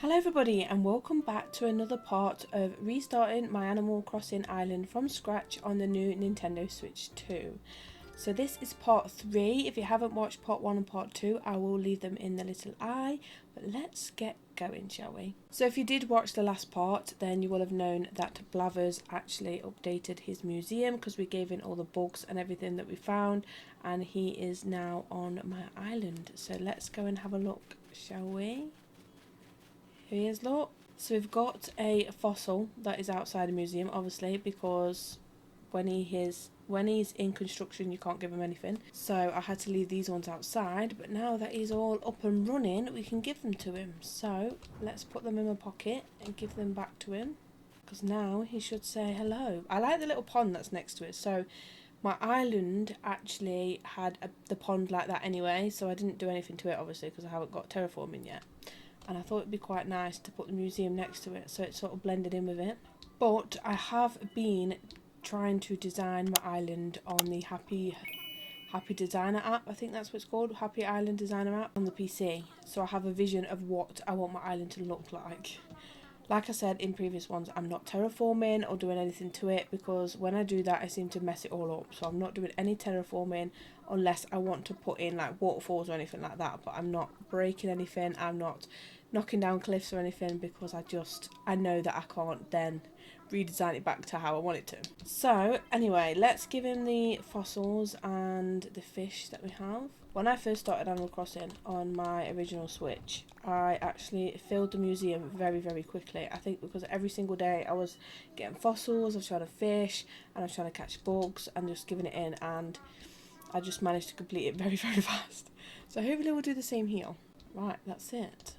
Hello everybody and welcome back to another part of restarting my Animal Crossing island from scratch on the new Nintendo Switch 2. So this is part 3. If you haven't watched part 1 and part 2, I will leave them in the little eye. But let's get going, shall we? So if you did watch the last part, then you will have known that Blathers actually updated his museum because we gave in all the bugs and everything that we found, and he is now on my island. So let's go and have a look, shall we? Here he is, look. So we've got a fossil that is outside the museum, obviously, because when he's in construction you can't give him anything. So I had to leave these ones outside, but now that he's all up and running, we can give them to him. So let's put them in my pocket and give them back to him, because now he should say hello. I like the little pond that's next to it. So my island actually had the pond like that anyway, so I didn't do anything to it, obviously, because I haven't got terraforming yet. And I thought it'd be quite nice to put the museum next to it so it sort of blended in with it. But I have been trying to design my island on the Happy Designer app. I think that's what it's called, Happy Island Designer app on the PC. So I have a vision of what I want my island to look like. Like I said in previous ones, I'm not terraforming or doing anything to it, because when I do that I seem to mess it all up. So I'm not doing any terraforming unless I want to put in like waterfalls or anything like that. But I'm not breaking anything, I'm not knocking down cliffs or anything, because I know that I can't then redesign it back to how I want it to. So anyway, let's give him the fossils and the fish that we have. When I first started Animal Crossing on my original Switch, I actually filled the museum very, very quickly. I think because every single day I was getting fossils, I was trying to fish, and I was trying to catch bugs and just giving it in, and I just managed to complete it very, very fast. So hopefully we'll do the same here. Right, that's it.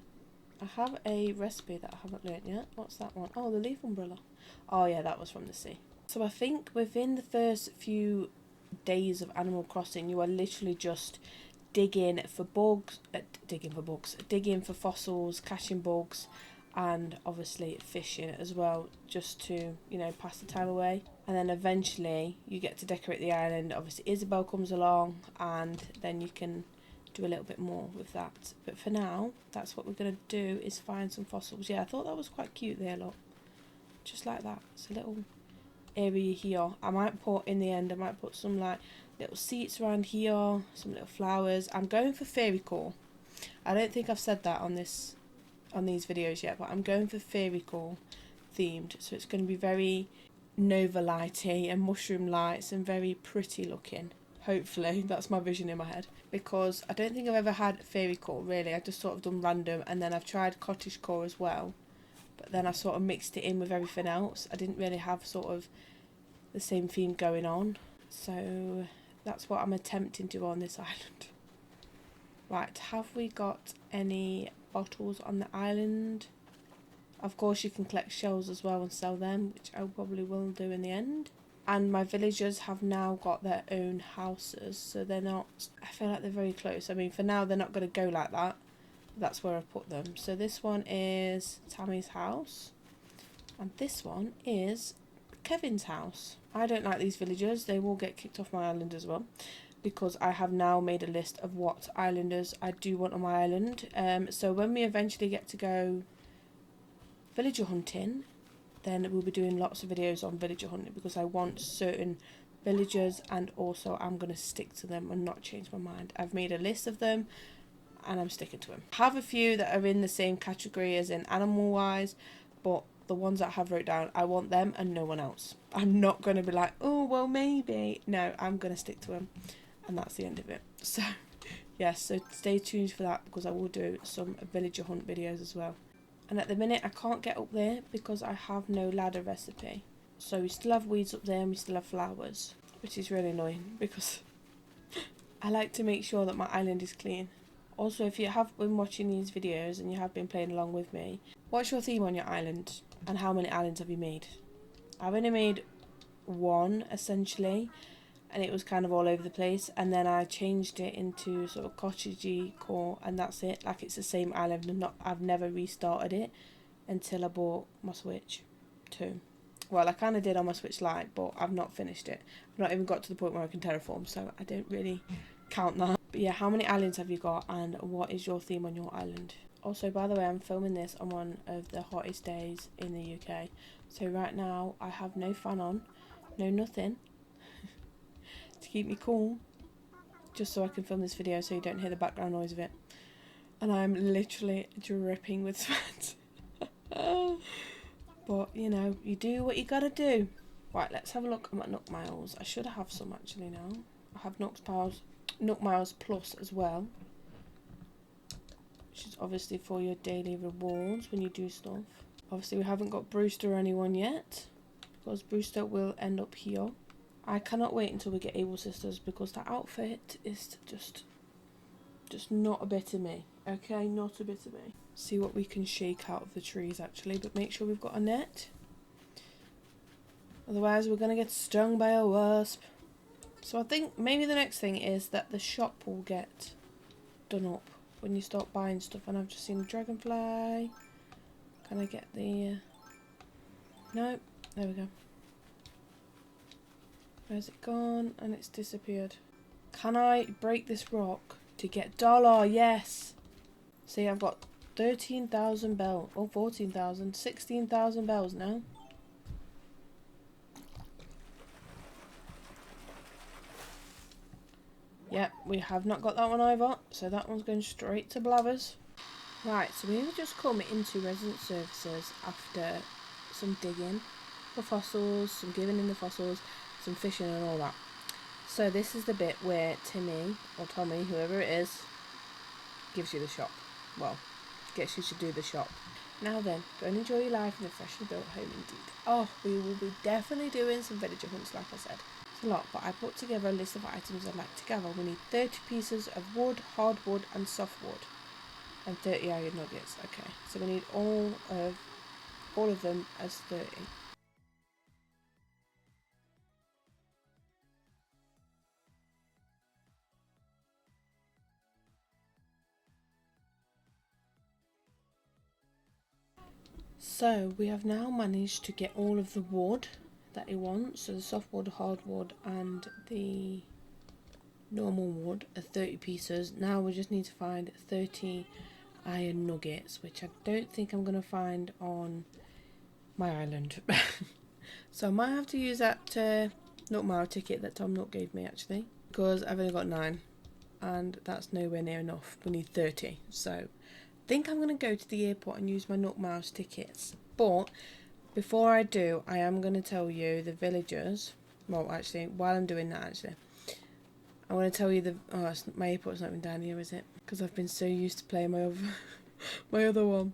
I have a recipe that I haven't learnt yet. What's that one? Oh, the leaf umbrella. Oh yeah, that was from the sea. So I think within the first few days of Animal Crossing, you are literally just digging for fossils, catching bugs, and obviously fishing as well, just to, you know, pass the time away. And then eventually you get to decorate the island. Obviously Isabel comes along, and then you can do a little bit more with that. But for now, that's what we're going to do, is find some fossils. Yeah, I thought that was quite cute there, look. Just like that. It's a little area here. I might put, in the end, I might put some like little seats around here, some little flowers. I'm going for fairy core. I don't think I've said that on these videos yet, but I'm going for fairy core themed. So it's going to be very Nova lighty and mushroom lights and very pretty looking. Hopefully, that's my vision in my head, because I don't think I've ever had fairy core really. I've just sort of done random, and then I've tried cottage core as well, but then I sort of mixed it in with everything else. I didn't really have sort of the same theme going on, so that's what I'm attempting to do on this island. Right, have we got any bottles on the island? Of course you can collect shells as well and sell them, which I probably will do in the end. And my villagers have now got their own houses, so they're not, I feel like they're very close. I mean, for now they're not going to go like that. That's where I've put them. So this one is Tammy's house, and this one is Kevin's house. I don't like these villagers. They will get kicked off my island as well, because I have now made a list of what islanders I do want on my island. So when we eventually get to go villager hunting, then we'll be doing lots of videos on villager hunting, because I want certain villagers, and also I'm going to stick to them and not change my mind. I've made a list of them and I'm sticking to them. I have a few that are in the same category as in animal wise, but the ones that I have wrote down, I want them and no one else. I'm not going to be like, oh well maybe. No, I'm going to stick to them, and that's the end of it. So yes, so stay tuned for that, because I will do some villager hunt videos as well. And at the minute I can't get up there because I have no ladder recipe. So we still have weeds up there and we still have flowers, which is really annoying because I like to make sure that my island is clean. Also, if you have been watching these videos and you have been playing along with me, what's your theme on your island and how many islands have you made? I've only made one essentially, and it was kind of all over the place, and then I changed it into sort of cottagey core, and that's it. Like, it's the same island, and I've never restarted it until I bought my Switch 2. Well, I kind of did on my Switch Lite, but I've not finished it. I've not even got to the point where I can terraform, so I don't really count that. But yeah, how many islands have you got, and what is your theme on your island? Also, by the way, I'm filming this on one of the hottest days in the UK. So right now I have no fan on, no nothing to keep me cool, just so I can film this video so you don't hear the background noise of it. And I'm literally dripping with sweat. But, you know, you do what you gotta do. Right, let's have a look at my Nook Miles. I should have some actually now. I have Nook Miles Plus as well, which is obviously for your daily rewards when you do stuff. Obviously we haven't got Brewster or anyone yet, because Brewster will end up here. I cannot wait until we get Able Sisters, because that outfit is just not a bit of me. Okay, not a bit of me. See what we can shake out of the trees actually, but make sure we've got a net. Otherwise we're going to get stung by a wasp. So I think maybe the next thing is that the shop will get done up when you start buying stuff. And I've just seen a dragonfly. Can I get the... No, there we go. Where's it gone? And it's disappeared. Can I break this rock to get dollar? Yes! See, I've got 13,000 bells. Oh, 14,000. 16,000 bells now. Yep, we have not got that one either. So that one's going straight to Blathers. Right, so we have just come into resident services after some digging for fossils, some giving in the fossils, some fishing and all that. So this is the bit where Timmy, or Tommy, whoever it is, gives you the shop. Well, gets you to do the shop. Now then, go and enjoy your life in a freshly built home indeed. Oh, we will be definitely doing some villager hunts like I said. It's a lot, but I put together a list of items I'd like to gather. We need 30 pieces of wood, hardwood and softwood. And 30 iron nuggets. Okay, so we need all of them as 30. So we have now managed to get all of the wood that he wants. So the softwood, hardwood and the normal wood are 30 pieces. Now we just need to find 30 iron nuggets, which I don't think I'm going to find on my island. So I might have to use that Nook Mile ticket that Tom Nook gave me actually, because I've only got 9 and that's nowhere near enough. We need 30. So I think I'm going to go to the airport and use my Nook Miles tickets. But before I do, I am going to tell you the villagers. Well, actually, while I'm doing that, actually, I want to tell you the... Oh, my airport's not even down here, is it? Because I've been so used to playing my other one.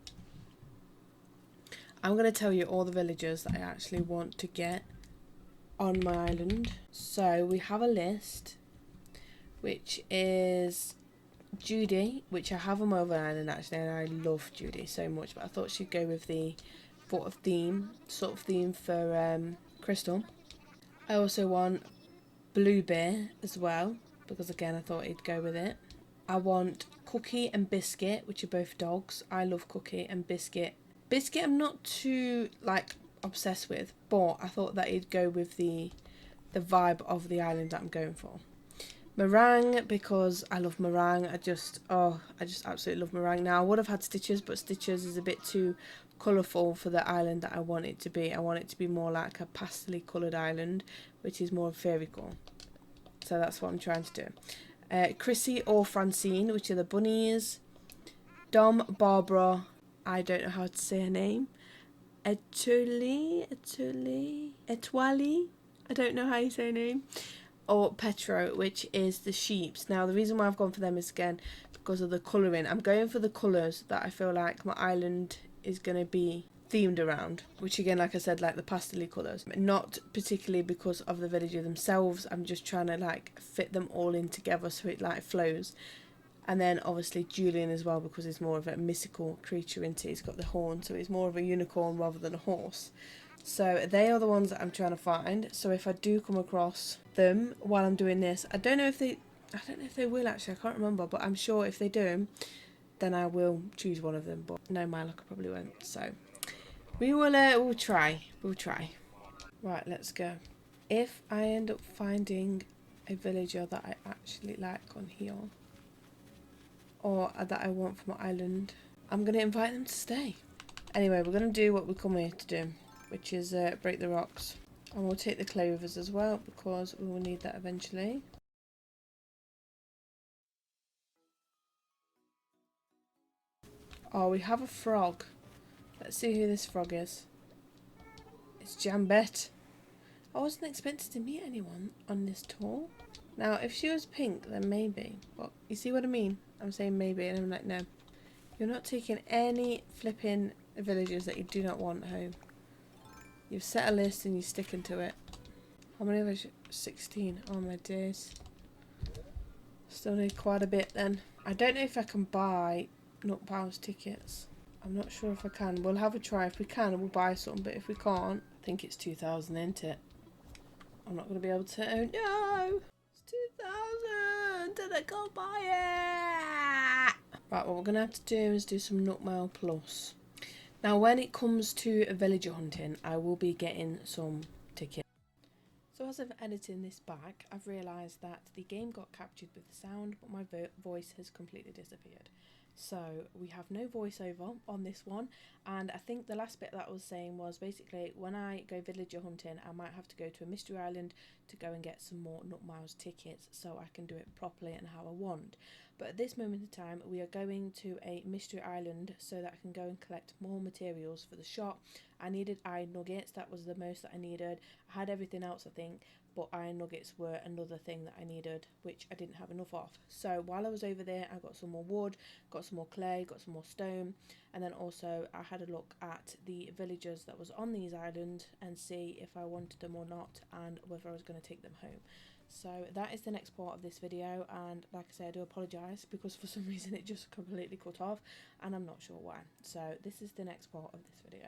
I'm going to tell you all the villagers that I actually want to get on my island. So we have a list, which is Judy, which I have on my other island actually, and I love Judy so much, but I thought she'd go with the sort of theme for Crystal. I also want Blue Bear as well, because again I thought he'd go with it. I want Cookie and Biscuit, which are both dogs. I love Cookie and Biscuit. Biscuit I'm not too like obsessed with, but I thought that he'd go with the vibe of the island that I'm going for. Meringue, because I love meringue. I just absolutely love meringue. Now I would have had Stitches, but Stitches is a bit too colourful for the island that I want it to be. I want it to be more like a pastely coloured island, which is more fairycore. So that's what I'm trying to do. Chrissy or Francine, which are the bunnies. Dom, Barbara, I don't know how to say her name. Etuli, I don't know how you say her name. Or Petro, which is the sheeps. Now the reason why I've gone for them is again because of the colouring. I'm going for the colours that I feel like my island is going to be themed around, which again, like I said, like the pastel colours. Not particularly because of the villager themselves. I'm just trying to like fit them all in together so it like flows. And then obviously Julian as well, because he's more of a mystical creature, isn't he? He's got the horn, so he's more of a unicorn rather than a horse. So they are the ones that I'm trying to find. So if I do come across them while I'm doing this, I don't know if they will actually, I can't remember, but I'm sure if they do, then I will choose one of them. But no, my luck, I probably won't. So we will we'll try. Right, let's go. If I end up finding a villager that I actually like on here, or that I want for my island, I'm going to invite them to stay. Anyway, we're going to do what we come here to do, which is break the rocks. And we'll take the clovers as well, because we will need that eventually. Oh, we have a frog. Let's see who this frog is. It's Jambette. I wasn't expecting to meet anyone on this tour. Now, if she was pink, then maybe. But you see what I mean? I'm saying maybe, and I'm like, no. You're not taking any flipping villagers that you do not want home. You've set a list and you're sticking to it. How many of us? 16. Oh my days. Still need quite a bit then. I don't know if I can buy Nut Pals tickets. I'm not sure if I can. We'll have a try. If we can, we'll buy some. But if we can't, I think it's 2,000, isn't it? I'm not going to be able to. Oh no! It's 2,000! And I can't buy it! Right, what we're going to have to do is do some Nutmail Plus. Now, when it comes to villager hunting, I will be getting some tickets. So as I'm editing this back, I've realised that the game got captured with the sound, but my voice has completely disappeared. So we have no voiceover on this one, and I think the last bit that I was saying was basically when I go villager hunting, I might have to go to a mystery island to go and get some more Nutmiles tickets so I can do it properly and how I want. But at this moment in time, we are going to a mystery island so that I can go and collect more materials for the shop. I needed iron nuggets, that was the most that I needed. I had everything else, I think, but iron nuggets were another thing that I needed, which I didn't have enough of. So while I was over there, I got some more wood, got some more clay, got some more stone, and then also I had a look at the villagers that was on these islands and see if I wanted them or not, and whether I was going to take them home. So that is the next part of this video, and like I said, I do apologise because for some reason it just completely cut off and I'm not sure why. So this is the next part of this video.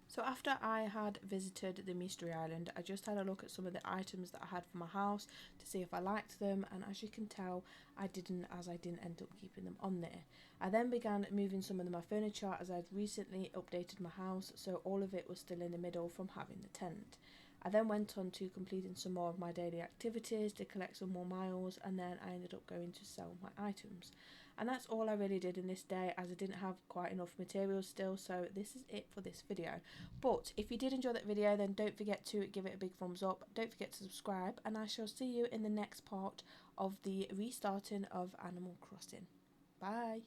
So after I had visited the mystery island, I just had a look at some of the items that I had for my house to see if I liked them, and as you can tell, I didn't, as I didn't end up keeping them on there. I then began moving some of my furniture as I'd recently updated my house, so all of it was still in the middle from having the tent. I then went on to completing some more of my daily activities to collect some more miles, and then I ended up going to sell my items. And that's all I really did in this day, as I didn't have quite enough materials still, so this is it for this video. But if you did enjoy that video, then don't forget to give it a big thumbs up, don't forget to subscribe, and I shall see you in the next part of the restarting of Animal Crossing. Bye!